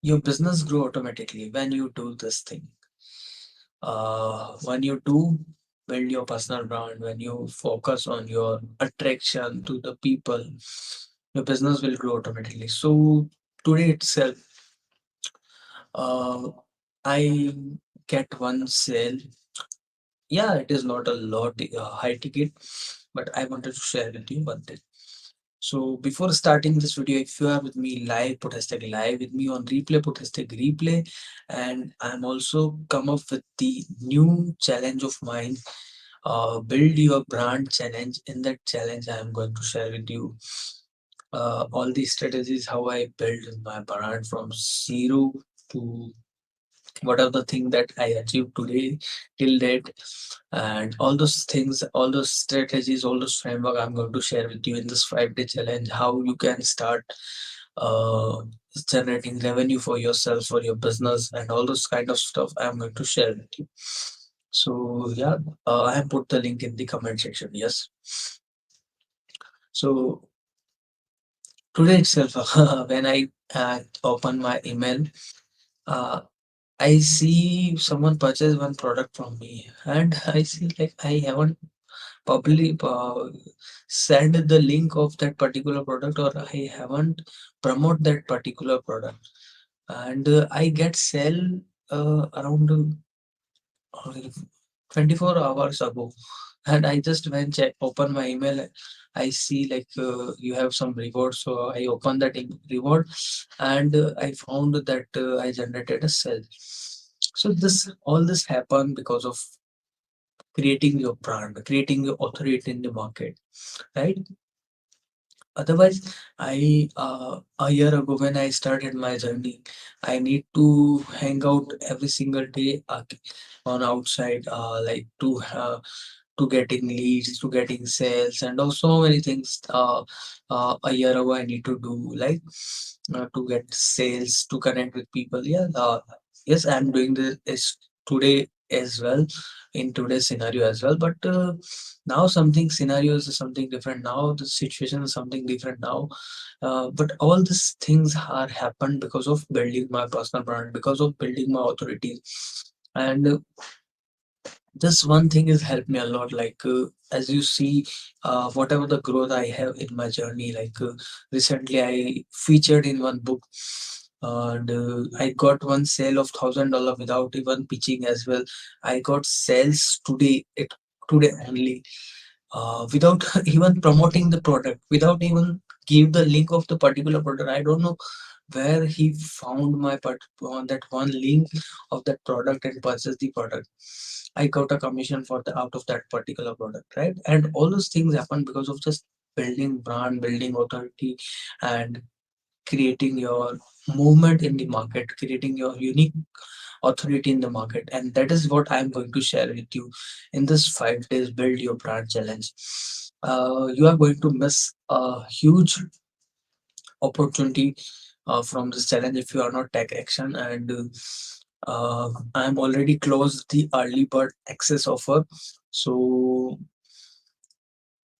Your business grow automatically when you do this thing. When you do build your personal brand, when you focus on your attraction to the people, your business will grow automatically. So today itself, uh, I get one sale. Yeah, it is not a lot high ticket, but I wanted to share with you one thing. So before starting this video, if you are with me live, put hashtag live with me on replay, put hashtag replay. And I'm also come up with the new challenge of mine, build your brand challenge. In that challenge, I am going to share with you all the strategies how I build my brand from zero to what are the things that I achieved today till date, and all those things, all those strategies, all those framework I'm going to share with you in this 5 day challenge. How you can start uh, generating revenue for yourself, for your business, and all those kind of stuff I'm going to share with you. So yeah, I have put the link in the comment section. Yes. So today itself, when I open my email, uh, I see someone purchase one product from me, and I see like I haven't publicly send the link of that particular product, or I haven't promote that particular product, and I get sell around 24 hours ago, and I just went check open my email. I see like you have some reward, so I open that reward, and I found that I generated a sell. So this all this happened because of creating your brand, creating your authority in the market, right? Otherwise, a year ago when I started my journey, I need to hang out every single day on outside, like to getting leads, to getting sales, and also so many things. A year ago, I need to do like to get sales, to connect with people. Yeah, yes, I'm doing this is today as well, in today's scenario as well. But now something scenarios is something different. Now the situation is something different now. But all these things are happened because of building my personal brand, because of building my authority, and this one thing has helped me a lot. Like as you see, whatever the growth I have in my journey, like recently I featured in one book, and I got one sale of $1,000 without even pitching as well. I got sales today, today only, without even promoting the product, without even give the link of the particular product. I don't know where he found my on that one link of that product and purchased the product. I got a commission for the out of that particular product, right? And all those things happen because of just building brand, building authority, and creating your movement in the market, creating your unique authority in the market. And that is what I'm going to share with you in this 5 days build your brand challenge. You are going to miss a huge opportunity from this challenge if you are not take action. And I'm already closed the early bird access offer, so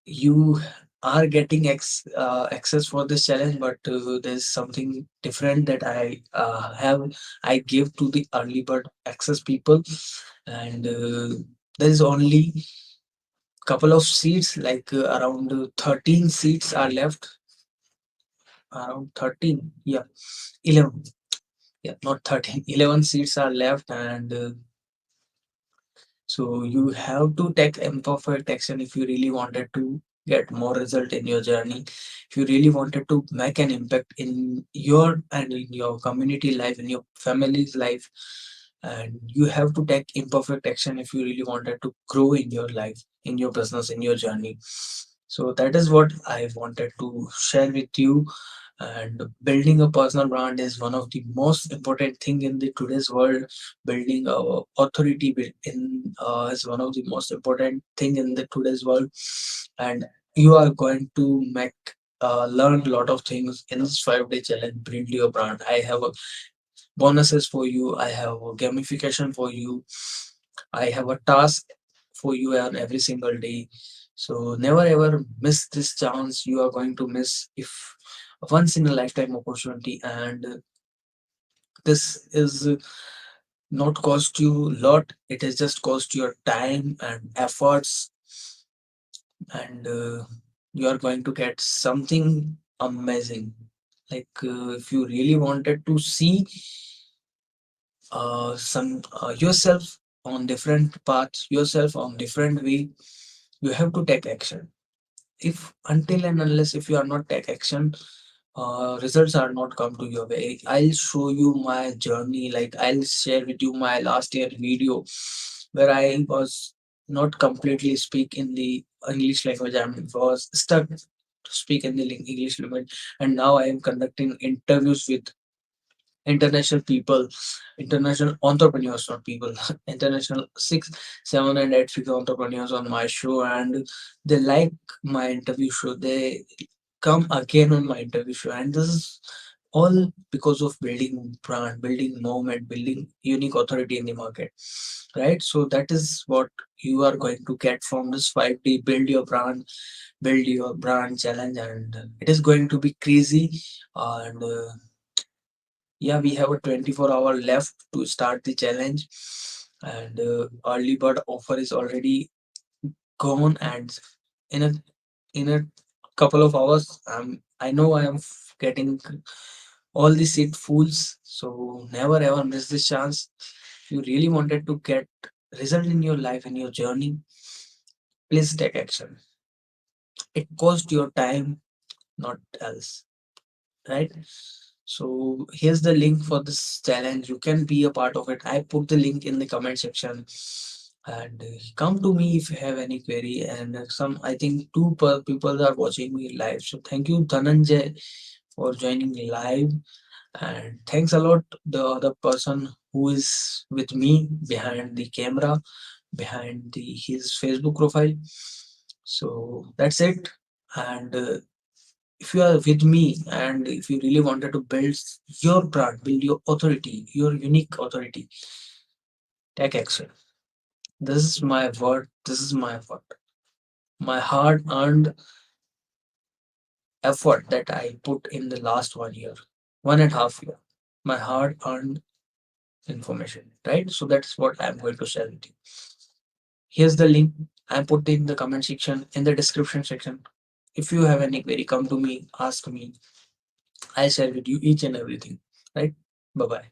you are getting access for this challenge. But there's something different that I give to the early bird access people, and there is only couple of seats, like around 13 seats are left, around 13, yeah, 11, yeah, not 13, 11 seats are left. And so you have to take imperfect action if you really wanted to get more result in your journey, if you really wanted to make an impact in your and in your community life, in your family's life. And you have to take imperfect action if you really wanted to grow in your life, in your business, in your journey. So that is what I wanted to share with you. And building a personal brand is one of the most important thing in the today's world. Building authority in is one of the most important thing in the today's world. And you are going to make learn a lot of things in this 5 day challenge. Build your brand. I have a bonuses for you, I have a gamification for you, I have a task for you on every single day. So never ever miss this chance. You are going to miss if once in a lifetime opportunity. And This is not cost you a lot. It is just cost your time and efforts, and you are going to get something amazing. Like if you really wanted to see some yourself on different paths, yourself on different way, you have to take action. If until and unless if you are not take action, results are not come to your way. I'll show you my journey. Like I'll share with you my last year video where I was not completely speak in the English language. I was stuck to speak in the English language, and now I am conducting interviews with international people, international entrepreneurs, not people, international six, seven, and eight figure entrepreneurs on my show, and they like my interview show. They come again on my interview show, and this is all because of building brand, building moment, building unique authority in the market, right? So that is what you are going to get from this 5D build your brand challenge, and it is going to be crazy. And yeah, we have a 24-hour left to start the challenge, and early bird offer is already gone, and in a in a couple of hours, I know I am getting all the seat fools, so never ever miss this chance. If you really wanted to get result in your life and your journey, please take action. It cost your time, not else, right? So here's the link for this challenge. You can be a part of it. I put the link in the comment section, and come to me if you have any query. And some, I think two people are watching me live. So thank you, Dhananjay, for joining live, and thanks a lot the other person who is with me behind the camera, behind the his Facebook profile. So that's it, and. If you are with me and if you really wanted to build your brand, build your authority, your unique authority, take action. This is my word. This is my effort. My hard earned effort that I put in the last 1 year, 1.5 year. My hard earned information, right? So that's what I'm going to share with you. Here's the link. I put in the comment section, in the description section. If you have any query, come to me, ask me. I'll share with you each and everything. Right? Bye bye.